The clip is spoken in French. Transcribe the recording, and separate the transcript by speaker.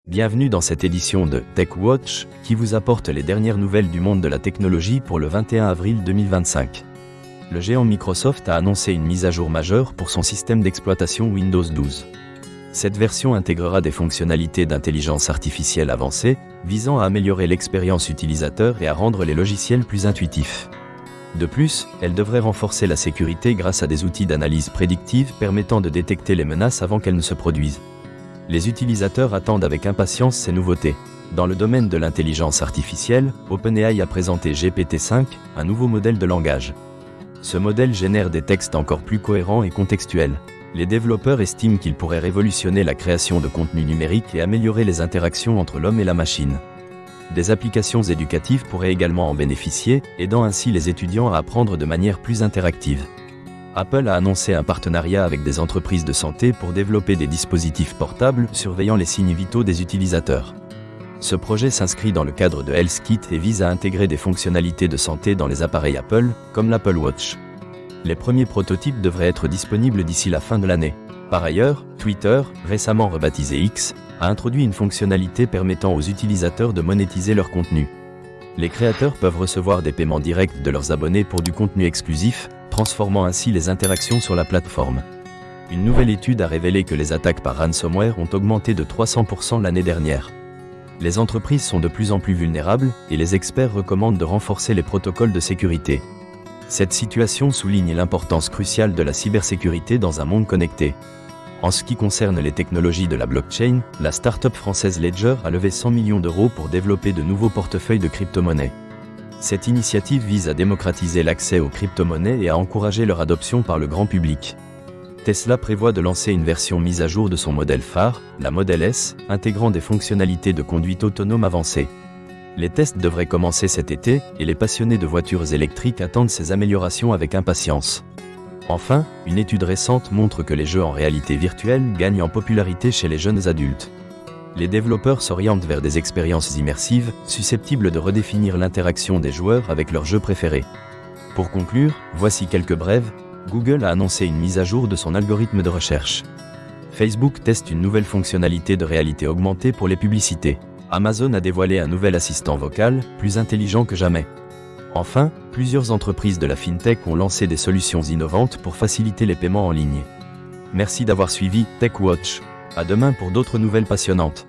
Speaker 1: Bienvenue dans cette édition de TechWatch, qui vous apporte les dernières nouvelles du monde de la technologie pour le 21 avril 2025. Le géant Microsoft a annoncé une mise à jour majeure pour son système d'exploitation Windows 12. Cette version intégrera des fonctionnalités d'intelligence artificielle avancées, visant à améliorer l'expérience utilisateur et à rendre les logiciels plus intuitifs. De plus, elle devrait renforcer la sécurité grâce à des outils d'analyse prédictive permettant de détecter les menaces avant qu'elles ne se produisent. Les utilisateurs attendent avec impatience ces nouveautés. Dans le domaine de l'intelligence artificielle, OpenAI a présenté GPT-5, un nouveau modèle de langage. Ce modèle génère des textes encore plus cohérents et contextuels. Les développeurs estiment qu'il pourrait révolutionner la création de contenu numérique et améliorer les interactions entre l'homme et la machine. Des applications éducatives pourraient également en bénéficier, aidant ainsi les étudiants à apprendre de manière plus interactive. Apple a annoncé un partenariat avec des entreprises de santé pour développer des dispositifs portables surveillant les signes vitaux des utilisateurs. Ce projet s'inscrit dans le cadre de HealthKit et vise à intégrer des fonctionnalités de santé dans les appareils Apple, comme l'Apple Watch. Les premiers prototypes devraient être disponibles d'ici la fin de l'année. Par ailleurs, Twitter, récemment rebaptisé X, a introduit une fonctionnalité permettant aux utilisateurs de monétiser leur contenu. Les créateurs peuvent recevoir des paiements directs de leurs abonnés pour du contenu exclusif, transformant ainsi les interactions sur la plateforme. Une nouvelle étude a révélé que les attaques par ransomware ont augmenté de 300% l'année dernière. Les entreprises sont de plus en plus vulnérables, et les experts recommandent de renforcer les protocoles de sécurité. Cette situation souligne l'importance cruciale de la cybersécurité dans un monde connecté. En ce qui concerne les technologies de la blockchain, la start-up française Ledger a levé 100 millions d'euros pour développer de nouveaux portefeuilles de crypto-monnaies. Cette initiative vise à démocratiser l'accès aux crypto-monnaies et à encourager leur adoption par le grand public. Tesla prévoit de lancer une version mise à jour de son modèle phare, la Model S, intégrant des fonctionnalités de conduite autonome avancées. Les tests devraient commencer cet été, et les passionnés de voitures électriques attendent ces améliorations avec impatience. Enfin, une étude récente montre que les jeux en réalité virtuelle gagnent en popularité chez les jeunes adultes. Les développeurs s'orientent vers des expériences immersives, susceptibles de redéfinir l'interaction des joueurs avec leurs jeux préférés. Pour conclure, voici quelques brèves. Google a annoncé une mise à jour de son algorithme de recherche. Facebook teste une nouvelle fonctionnalité de réalité augmentée pour les publicités. Amazon a dévoilé un nouvel assistant vocal, plus intelligent que jamais. Enfin, plusieurs entreprises de la FinTech ont lancé des solutions innovantes pour faciliter les paiements en ligne. Merci d'avoir suivi TechWatch. À demain pour d'autres nouvelles passionnantes.